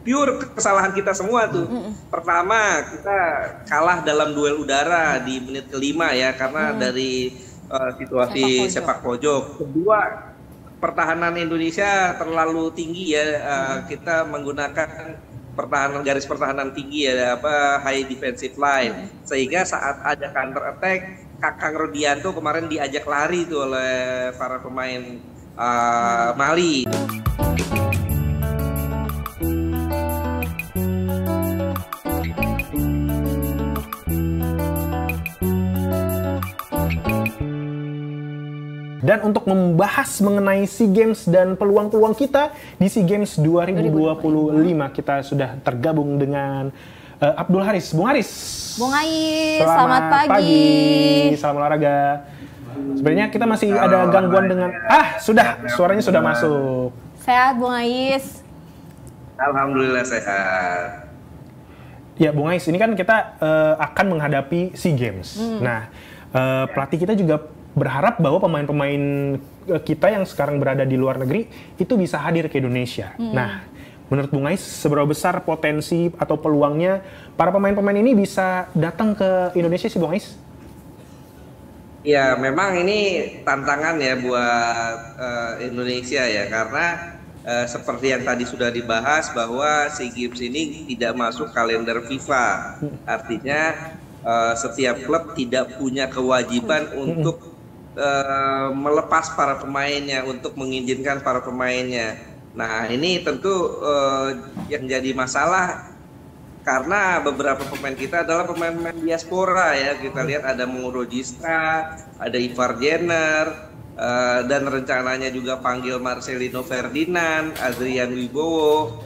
pure kesalahan kita semua tuh. Pertama, kita kalah dalam duel udara di menit kelima ya, karena dari situasi sepak pojok. Kedua, pertahanan Indonesia terlalu tinggi ya, kita menggunakan garis pertahanan tinggi ya, high defensive line, sehingga saat ada counter attack, Kakang Rodianto kemarin diajak lari tuh oleh para pemain Mali. Dan untuk membahas mengenai SEA Games dan peluang-peluang kita di SEA Games 2025, kita sudah tergabung dengan Abdul Haris. Bung Haris. Bung Ais, selamat pagi. Salam olahraga. Sebenarnya kita masih ada gangguan dengan... suaranya sudah masuk. Sehat, Bung Ais? Alhamdulillah sehat. Ya, Bung Ais, ini kan kita akan menghadapi SEA Games. Nah, pelatih kita juga berharap bahwa pemain-pemain kita yang sekarang berada di luar negeri itu bisa hadir ke Indonesia. Nah, menurut Bung Ais, seberapa besar potensi atau peluangnya para pemain-pemain ini bisa datang ke Indonesia sih, Bung Ais? Ya, memang ini tantangan ya buat Indonesia ya, karena seperti yang tadi sudah dibahas bahwa SEA Games ini tidak masuk kalender FIFA. Artinya setiap klub tidak punya kewajiban untuk melepas para pemainnya, untuk mengizinkan para pemainnya. Nah, ini tentu yang jadi masalah karena beberapa pemain kita adalah pemain-pemain diaspora ya. Kita lihat ada Mauro Gistra, ada Ivar Jenner, dan rencananya juga panggil Marcelino Ferdinand, Adrian Wibowo,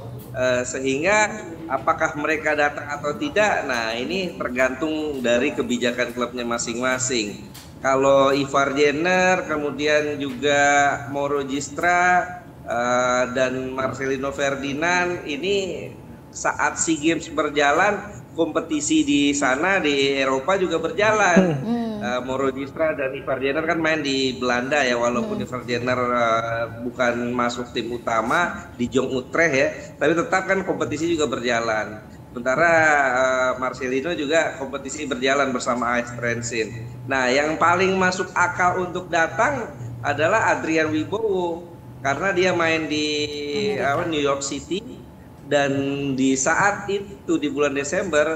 sehingga apakah mereka datang atau tidak, nah ini tergantung dari kebijakan klubnya masing-masing. Kalau Ivar Jenner, kemudian juga Mauro Gistra, dan Marcelino Ferdinand, ini saat SEA Games berjalan, kompetisi di sana di Eropa juga berjalan. Mauro Gistra dan Ivar Jenner kan main di Belanda ya, walaupun Ivar Jenner bukan masuk tim utama di Jong Utrecht ya, tapi tetap kan kompetisi juga berjalan. Sementara Marcelino juga kompetisi berjalan bersama AS Trensin. Nah, yang paling masuk akal untuk datang adalah Adrian Wibowo, karena dia main di New York City. Dan di saat itu di bulan Desember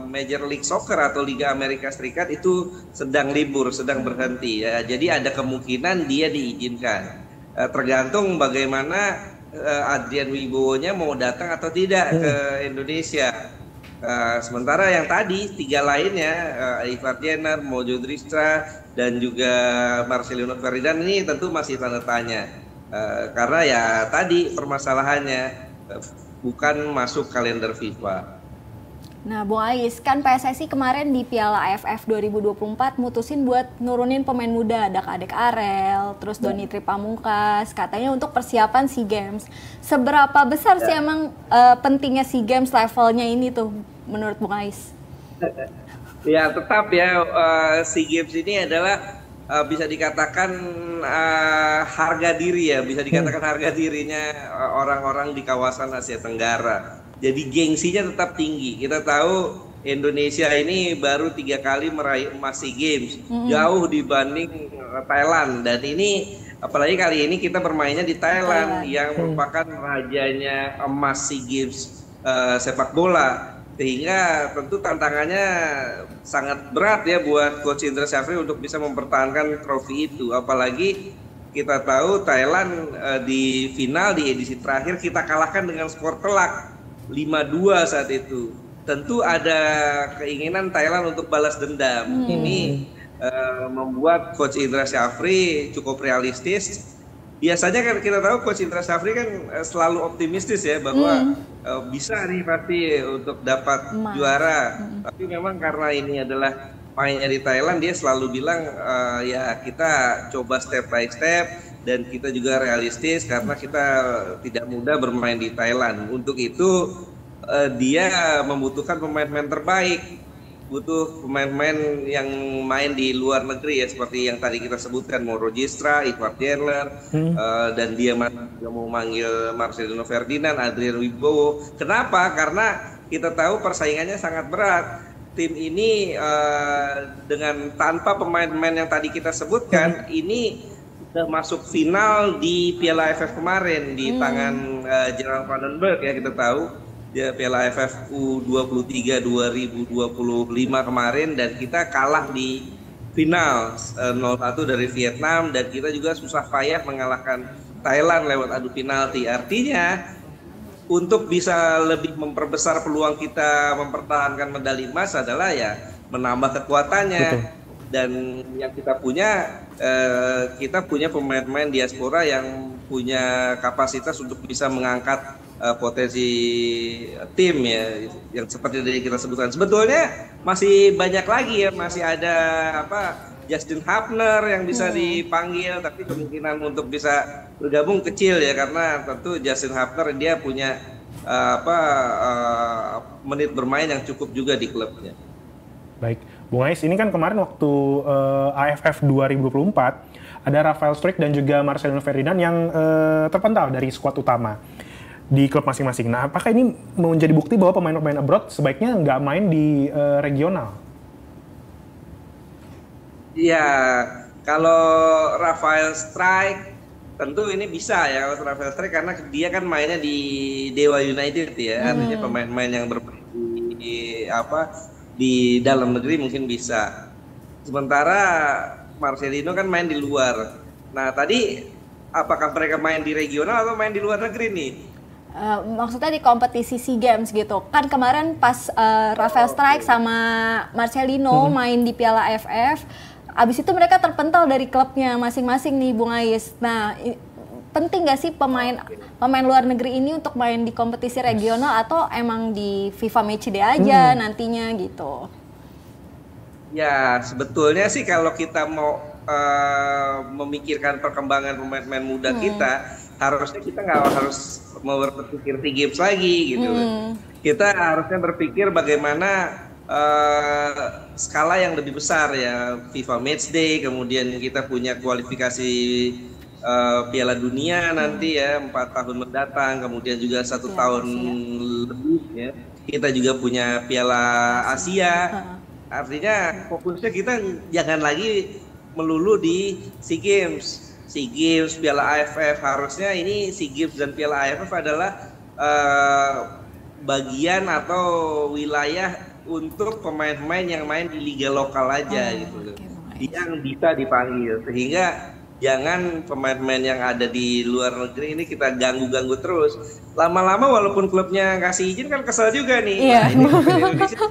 Major League Soccer atau Liga Amerika Serikat itu sedang libur, sedang berhenti ya. Jadi ada kemungkinan dia diizinkan. Tergantung bagaimana Adrian Wibowo-nya mau datang atau tidak ke Indonesia. Sementara yang tadi tiga lainnya, Ivar Jenner, Mauro Gistra, dan juga Marcelino Ferdinand, ini tentu masih tanda tanya. Karena ya tadi permasalahannya bukan masuk kalender FIFA. Nah, Bung Ais, kan PSSI kemarin di Piala AFF 2024 mutusin buat nurunin pemain muda, ada Kadek Arel, terus Doni Tripamungkas, katanya untuk persiapan SEA Games. Seberapa besar sih emang pentingnya SEA Games levelnya ini tuh menurut Bung Ais? Ya, tetap ya, SEA Games ini adalah bisa dikatakan harga diri ya, bisa dikatakan harga dirinya orang-orang di kawasan Asia Tenggara. Jadi gengsinya tetap tinggi. Kita tahu Indonesia ini baru 3 kali meraih emas SEA Games, jauh dibanding Thailand. Dan ini apalagi kali ini kita bermainnya di Thailand yang merupakan rajanya emas SEA Games sepak bola. Sehingga tentu tantangannya sangat berat ya buat Coach Indra Syafri untuk bisa mempertahankan trofi itu. Apalagi kita tahu Thailand di final di edisi terakhir kita kalahkan dengan skor telak 5-2 saat itu. Tentu ada keinginan Thailand untuk balas dendam. Ini membuat Coach Indra Syafri cukup realistis. Biasanya kan kita tahu Coach Indra Syafri kan selalu optimistis ya bahwa bisa nih pasti untuk dapat juara. Tapi memang karena ini adalah mainnya di Thailand, dia selalu bilang ya kita coba step by step dan kita juga realistis karena kita tidak mudah bermain di Thailand. Untuk itu dia membutuhkan pemain-pemain terbaik. butuh pemain-pemain yang main di luar negeri ya, seperti yang tadi kita sebutkan, mau Rogistra, Ivar Jenner, dan dia juga mau manggil Marcelino Ferdinand, Adrian Wibowo. Kenapa? Karena kita tahu persaingannya sangat berat. Tim ini dengan tanpa pemain-pemain yang tadi kita sebutkan, ini sudah masuk final di Piala AFF kemarin di tangan Gerard Vandenberg ya, kita tahu. Ya, Piala AFF U23 2025 kemarin, dan kita kalah di final 0-1 dari Vietnam, dan kita juga susah payah mengalahkan Thailand lewat adu penalti. Artinya untuk bisa lebih memperbesar peluang kita mempertahankan medali emas adalah ya menambah kekuatannya. Betul. Dan yang kita punya pemain-pemain diaspora yang punya kapasitas untuk bisa mengangkat potensi tim ya, yang seperti tadi kita sebutkan. Sebetulnya masih banyak lagi ya, masih ada Justin Hapner yang bisa dipanggil, tapi kemungkinan untuk bisa bergabung kecil ya, karena tentu Justin Hapner dia punya menit bermain yang cukup juga di klubnya. Baik, Bung Ais, ini kan kemarin waktu AFF 2024 ada Rafael Struijk dan juga Marcelino Ferdinand yang terpental dari skuad utama di klub masing-masing. Nah, apakah ini menjadi bukti bahwa pemain-pemain abroad sebaiknya nggak main di regional? Iya, kalau Rafael Struijk tentu ini bisa ya, kalau Rafael Struijk, karena dia kan mainnya di Dewa United ya, artinya pemain-pemain yang bermain di dalam negeri mungkin bisa. Sementara Marcelino kan main di luar. Nah, tadi apakah mereka main di regional atau main di luar negeri nih? Maksudnya di kompetisi SEA Games gitu. Kan kemarin pas Rafael Struijk sama Marcelino main di Piala AFF, abis itu mereka terpental dari klubnya masing-masing nih, Bung Ais. Nah, penting nggak sih pemain luar negeri ini untuk main di kompetisi regional, atau emang di FIFA Matchday aja nantinya gitu? Ya, sebetulnya sih kalau kita mau memikirkan perkembangan pemain-pemain muda kita, harusnya kita nggak harus mau berpikir SEA Games lagi gitu. Kita harusnya berpikir bagaimana skala yang lebih besar ya, FIFA Matchday, kemudian kita punya kualifikasi Piala Dunia nanti ya 4 tahun mendatang, kemudian juga 1 tahun lebih ya. Kita juga punya Piala Asia. Artinya fokusnya kita jangan lagi melulu di SEA Games, Piala AFF. Harusnya ini SEA Games dan Piala AFF adalah bagian atau wilayah untuk pemain-pemain yang main di liga lokal aja gitu, yang bisa dipanggil, sehingga jangan pemain-pemain yang ada di luar negeri ini kita ganggu-ganggu terus. Lama-lama walaupun klubnya kasih izin kan kesel juga nih. Nah, ini Indonesia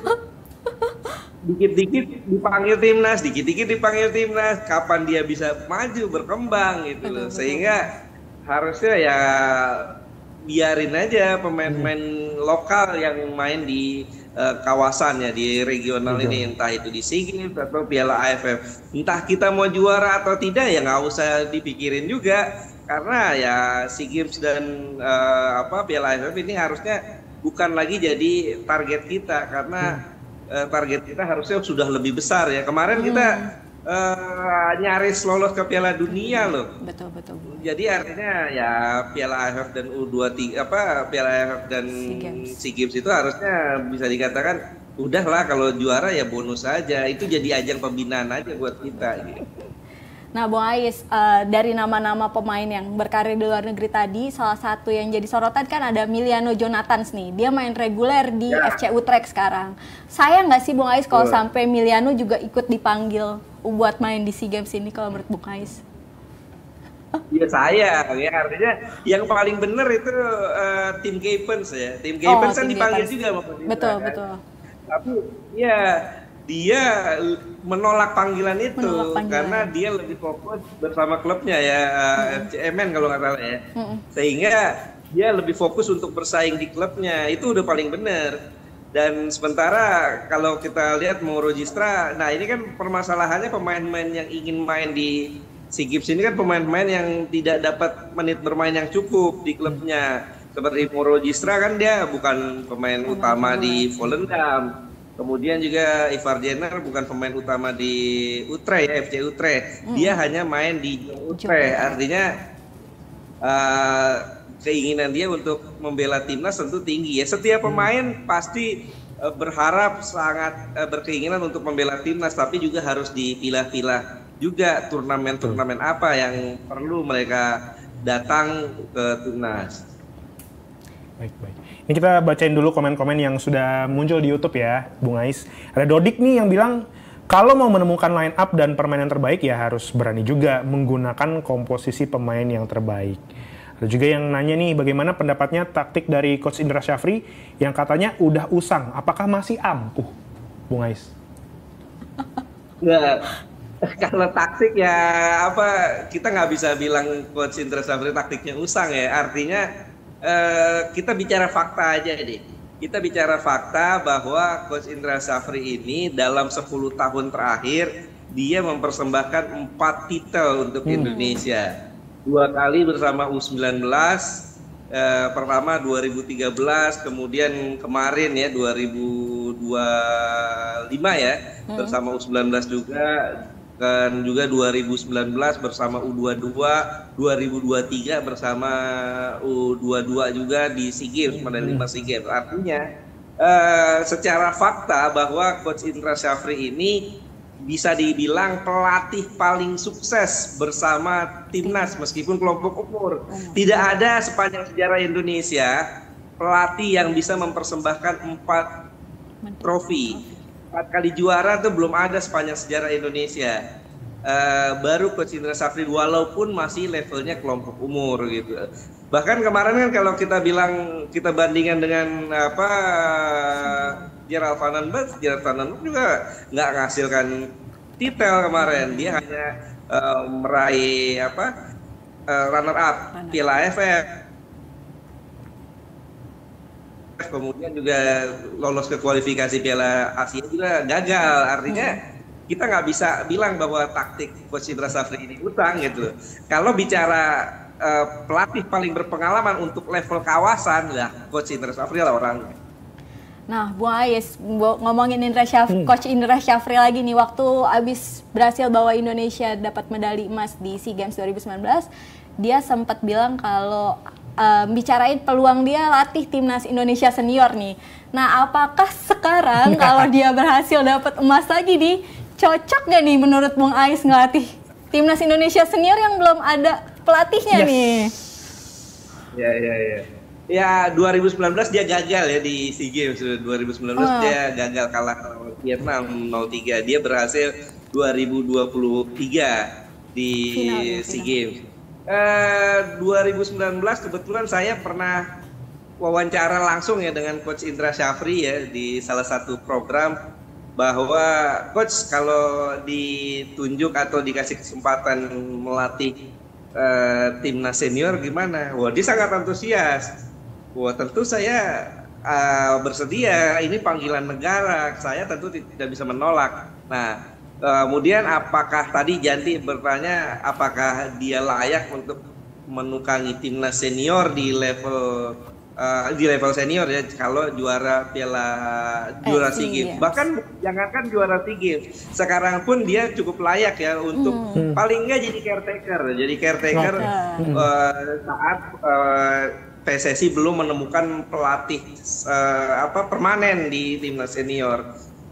dikit-dikit dipanggil timnas, dikit-dikit dipanggil timnas, kapan dia bisa maju berkembang gitu loh. Sehingga harusnya ya biarin aja pemain-pemain lokal yang main di kawasan ya, di regional ini, entah itu di SEA Games atau Piala AFF. Entah kita mau juara atau tidak ya nggak usah dipikirin juga, karena ya SEA Games dan Piala AFF ini harusnya bukan lagi jadi target kita, karena target kita harusnya sudah lebih besar ya. Kemarin kita nyaris lolos ke Piala Dunia loh. Betul. Jadi artinya ya Piala AFF dan U23 Piala AFF dan SEA Games itu harusnya bisa dikatakan udahlah, kalau juara ya bonus saja. Itu jadi ajang pembinaan aja buat kita gitu. Nah, Bung Ais, dari nama-nama pemain yang berkarir di luar negeri tadi, salah satu yang jadi sorotan kan ada Emiliano Jonathans nih. Dia main reguler di FC Utrecht sekarang. Sayang nggak sih Bung Ais kalau sampai Emiliano juga ikut dipanggil buat main di SEA Games ini, kalau menurut Bung Ais? Ya sayang ya, artinya yang paling benar itu tim Gapens ya. Tim Gapens kan dipanggil juga sama Madinah. Betul. Tapi ya dia menolak panggilan itu karena dia lebih fokus bersama klubnya ya, FCMN kalau nggak salah ya. Sehingga dia lebih fokus untuk bersaing di klubnya, itu udah paling benar. Dan sementara kalau kita lihat mau Rogistra, nah ini kan permasalahannya pemain-pemain yang ingin main di SEA Games ini kan pemain-pemain yang tidak dapat menit bermain yang cukup di klubnya. Seperti Moro Gistra kan dia bukan pemain utama di Volendam. Kemudian juga Ivar Jenner bukan pemain utama di Utrecht ya, FC Utrecht. Dia hanya main di Utrecht. Artinya keinginan dia untuk membela timnas tentu tinggi ya. Setiap pemain pasti berharap sangat berkeinginan untuk membela timnas, tapi juga harus dipilah-pilah juga turnamen-turnamen apa yang perlu mereka datang ke timnas. Baik. Ini kita bacain dulu komen-komen yang sudah muncul di YouTube ya, Bung Ais. Ada Dodik nih yang bilang, kalau mau menemukan line up dan permainan terbaik ya harus berani juga menggunakan komposisi pemain yang terbaik. Ada juga yang nanya nih, bagaimana pendapatnya taktik dari Coach Indra Syafri yang katanya udah usang, apakah masih ampuh, Bung Ais? Nggak, kalau taktik ya kita nggak bisa bilang Coach Indra Syafri taktiknya usang ya, artinya kita bicara fakta aja deh. Kita bicara fakta bahwa Coach Indra Syafri ini dalam 10 tahun terakhir dia mempersembahkan 4 titel untuk Indonesia. 2 kali bersama U19, pertama 2013, kemudian kemarin ya 2025 ya bersama U19 juga, dan juga 2019 bersama U22, 2023 bersama U22 juga di SEA Games, medali 5 SEA Games. Artinya secara fakta bahwa Coach Indra Syafri ini bisa dibilang pelatih paling sukses bersama timnas meskipun kelompok umur. Tidak ada sepanjang sejarah Indonesia pelatih yang bisa mempersembahkan 4 trofi. 4 kali juara tuh belum ada sepanjang sejarah Indonesia. Baru Coach Indra Syafri walaupun masih levelnya kelompok umur gitu. Bahkan kemarin kan kalau kita bandingkan dengan Gerald Van den Berg juga nggak menghasilkan titel kemarin. Dia hanya meraih runner up Piala AFF. Kemudian juga lolos ke kualifikasi Piala Asia juga gagal. Artinya kita nggak bisa bilang bahwa taktik Coach Indra Syafri ini utang gitu. Kalau bicara pelatih paling berpengalaman untuk level kawasan, lah Coach Indra Syafri lah orangnya. Nah, Bung Ais, ngomongin Coach Indra Syafri lagi nih, waktu abis berhasil bawa Indonesia dapat medali emas di SEA Games 2019, dia sempat bilang kalau bicarain peluang dia latih timnas Indonesia senior nih. Nah, apakah sekarang kalau dia berhasil dapat emas lagi nih, cocok nggak nih menurut Bung Ais ngelatih timnas Indonesia senior yang belum ada pelatihnya nih? Ya 2019 dia gagal ya di SEA Games. 2019 dia gagal kalah Vietnam 0-3. Dia berhasil 2023 di SEA Games. 2019 kebetulan saya pernah wawancara langsung ya dengan Coach Indra Syafri ya di salah satu program, bahwa Coach kalau ditunjuk atau dikasih kesempatan melatih timnas senior gimana? Wah, dia sangat antusias. Wah, tentu saya bersedia, ini panggilan negara, saya tentu tidak bisa menolak. Nah, kemudian apakah tadi Janti bertanya apakah dia layak untuk menukangi timnas senior di level senior ya, kalau juara juara SEA Games. Bahkan jangankan juara SEA Games, sekarang pun dia cukup layak ya untuk paling nggak jadi caretaker. Jadi caretaker saat PSSI belum menemukan pelatih permanen di timnas senior.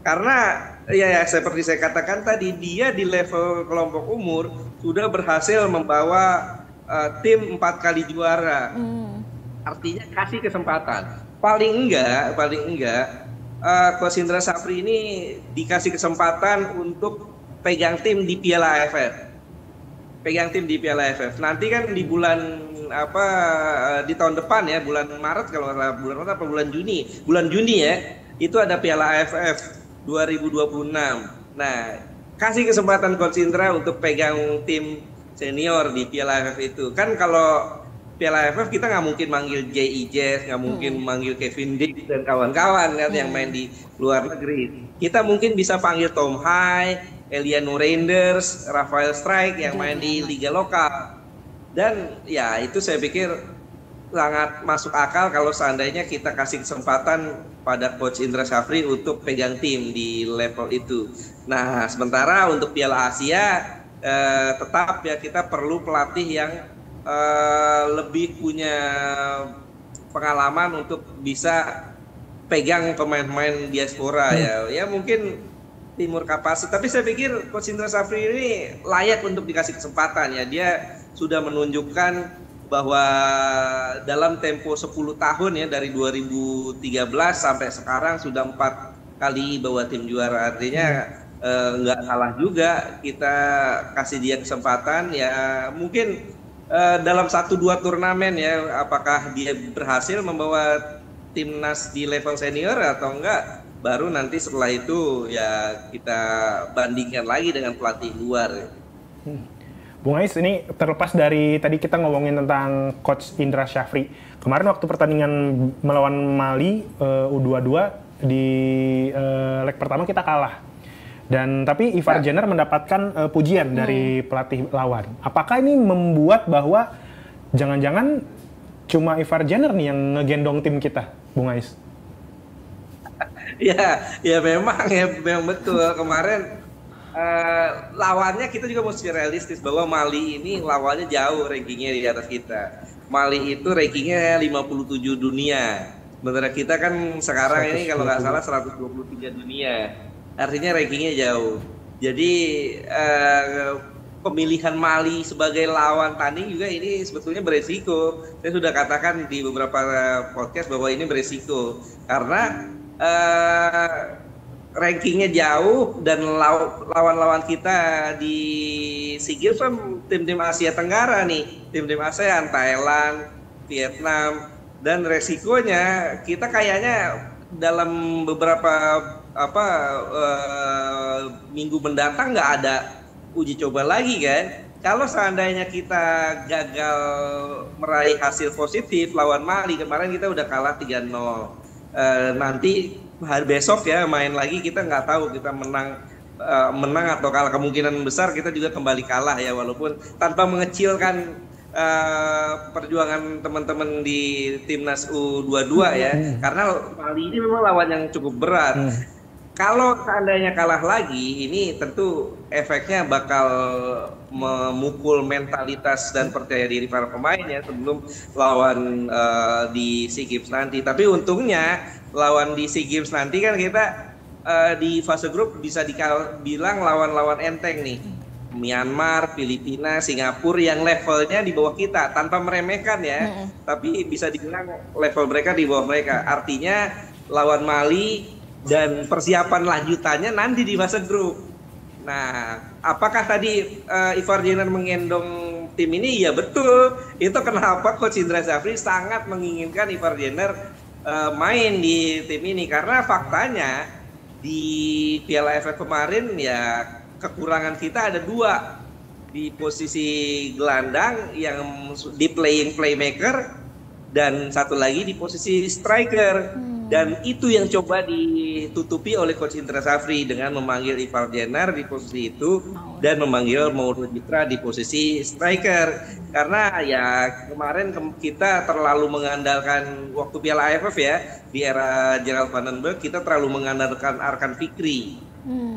Karena ya seperti saya katakan tadi, dia di level kelompok umur sudah berhasil membawa tim 4 kali juara. Artinya kasih kesempatan. Paling enggak Coach Indra Syafri ini dikasih kesempatan untuk pegang tim di Piala AFF. Nanti kan di bulan di tahun depan ya, bulan Maret kalau nggak salah, bulan Juni ya, itu ada Piala AFF 2026. Nah, kasih kesempatan Coach Indra untuk pegang tim senior di Piala AFF itu. Kan kalau Piala AFF kita nggak mungkin manggil J.I. Jazz, nggak mungkin manggil Kevin Dix dan kawan-kawan kan yang main di luar negeri. Kita mungkin bisa panggil Tom Hai, Eliano Reinders, Rafael Strijk yang main di liga lokal. Dan ya itu saya pikir sangat masuk akal kalau seandainya kita kasih kesempatan pada Coach Indra Syafri untuk pegang tim di level itu. Nah, sementara untuk Piala Asia tetap ya kita perlu pelatih yang lebih punya pengalaman untuk bisa pegang pemain-pemain diaspora ya mungkin Timur Kapasit. Tapi saya pikir Coach Indra Syafri ini layak untuk dikasih kesempatan ya. Dia sudah menunjukkan bahwa dalam tempo 10 tahun ya dari 2013 sampai sekarang sudah 4 kali bawa tim juara, artinya nggak salah juga kita kasih dia kesempatan ya. Mungkin dalam 1-2 turnamen ya, apakah dia berhasil membawa timnas di level senior atau enggak, baru nanti setelah itu ya kita bandingkan lagi dengan pelatih luar. Bung Ais, ini terlepas dari tadi kita ngomongin tentang Coach Indra Syafri. Kemarin waktu pertandingan melawan Mali U22 di leg pertama kita kalah. Tapi Ivar Jenner mendapatkan pujian dari pelatih lawan. Apakah ini membuat bahwa jangan-jangan cuma Ivar Jenner nih yang ngegendong tim kita, Bung Ais? Ya memang betul. Kemarin lawannya kita juga mesti realistis bahwa Mali ini lawannya jauh rankingnya di atas kita. Mali itu rankingnya 57 dunia. Sementara kita kan sekarang ini kalau nggak salah 123 dunia. Artinya rankingnya jauh. Jadi pemilihan Mali sebagai lawan tanding juga ini sebetulnya beresiko. Saya sudah katakan di beberapa podcast bahwa ini beresiko. Karena rankingnya jauh dan lawan-lawan kita di SEA Games kan tim-tim Asia Tenggara nih, tim-tim ASEAN, Thailand, Vietnam, dan resikonya kita kayaknya dalam beberapa minggu mendatang nggak ada uji coba lagi kan. Kalau seandainya kita gagal meraih hasil positif lawan Mali, kemarin kita udah kalah 3-0. Nanti hari besok ya main lagi, kita nggak tahu kita menang atau kalah. Kemungkinan besar kita juga kembali kalah ya, walaupun tanpa mengecilkan perjuangan teman-teman di timnas U22 ya, karena Mali ini memang lawan yang cukup berat. Kalau seandainya kalah lagi, ini tentu efeknya bakal memukul mentalitas dan percaya diri para pemain ya sebelum lawan di SEA Games nanti. Tapi untungnya lawan di SEA Games nanti kan kita di fase grup bisa bilang lawan-lawan enteng nih. Myanmar, Filipina, Singapura yang levelnya di bawah kita, tanpa meremehkan ya. Tapi bisa dibilang level mereka di bawah mereka. Artinya lawan Mali dan persiapan lanjutannya nanti di fase grup. Nah, apakah tadi Ivar Jenner menggendong tim ini? Ya betul. Itu kenapa Coach Indra Syafri sangat menginginkan Ivar Jenner main di tim ini, karena faktanya di Piala AFF kemarin ya kekurangan kita ada 2 di posisi gelandang yang di playing playmaker dan satu lagi di posisi striker. Dan itu yang coba ditutupi oleh Coach Indra Syafri dengan memanggil Ivar Jenner di posisi itu dan memanggil Mauro Citra di posisi striker. Karena ya kemarin kita terlalu mengandalkan waktu Piala AFF ya, di era Gerald van den Berg kita terlalu mengandalkan Arkan Fikri.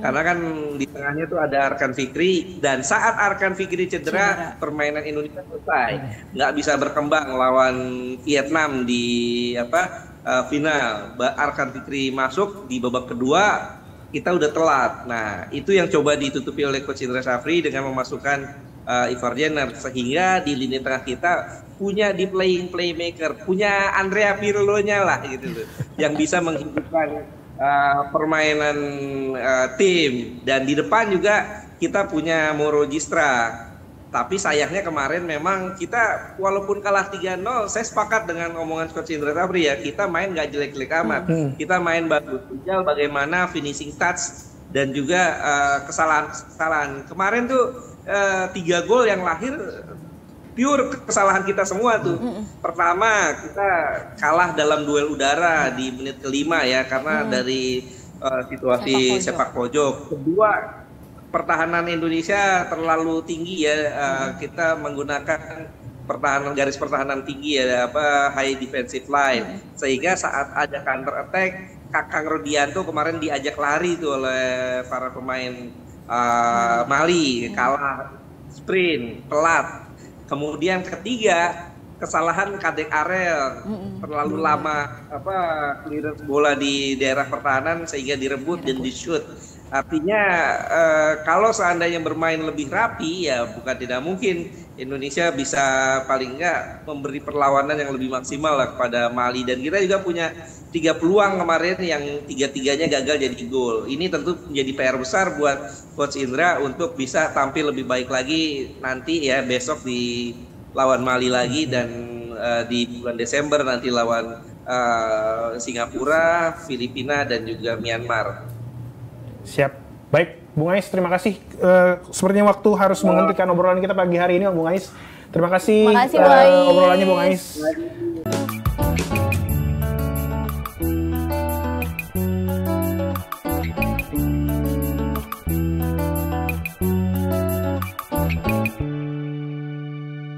Karena kan di tengahnya tuh ada Arkan Fikri, dan saat Arkan Fikri cedera, permainan Indonesia selesai. Nggak bisa berkembang lawan Vietnam di final. Arkan Fikri masuk di babak kedua, kita udah telat. Nah, itu yang coba ditutupi oleh Coach Indra Syafri dengan memasukkan Ivar Jenner, sehingga di lini tengah kita punya di playing playmaker, punya Andrea Pirlo-nya lah gitu loh, yang bisa menghidupkan permainan tim. Dan di depan juga kita punya Mauro Citra. Tapi sayangnya kemarin memang kita walaupun kalah 3-0, saya sepakat dengan omongan Coach Indra Syafri ya, kita main nggak jelek-jelek amat. Kita main bagus, tinggal bagaimana finishing touch dan juga kesalahan-kesalahan. Kemarin tuh 3 gol yang lahir pure kesalahan kita semua tuh. Pertama, kita kalah dalam duel udara di menit ke-5 ya, karena dari situasi sepak pojok. Kedua, pertahanan Indonesia terlalu tinggi ya, kita menggunakan garis pertahanan tinggi ya, apa high defensive line, sehingga saat ada counter attack Kakang Rodianto kemarin diajak lari tuh oleh para pemain Mali, kalah sprint, telat. Kemudian ketiga, kesalahan Kadek Arel, terlalu lama clearance bola di daerah pertahanan sehingga direbut dan di-shoot. Artinya kalau seandainya bermain lebih rapi ya bukan tidak mungkin Indonesia bisa paling enggak memberi perlawanan yang lebih maksimal lah kepada Mali, dan kita juga punya 3 peluang kemarin yang 3-3-nya gagal jadi gol. Ini tentu menjadi PR besar buat Coach Indra untuk bisa tampil lebih baik lagi nanti ya, besok di lawan Mali lagi, dan di bulan Desember nanti lawan Singapura, Filipina, dan juga Myanmar. Siap. Baik, Bung Ais, terima kasih. Sepertinya waktu harus menghentikan obrolan kita pagi hari ini, Bung Ais. Terima kasih, Bung Ais. obrolannya, Bung Ais.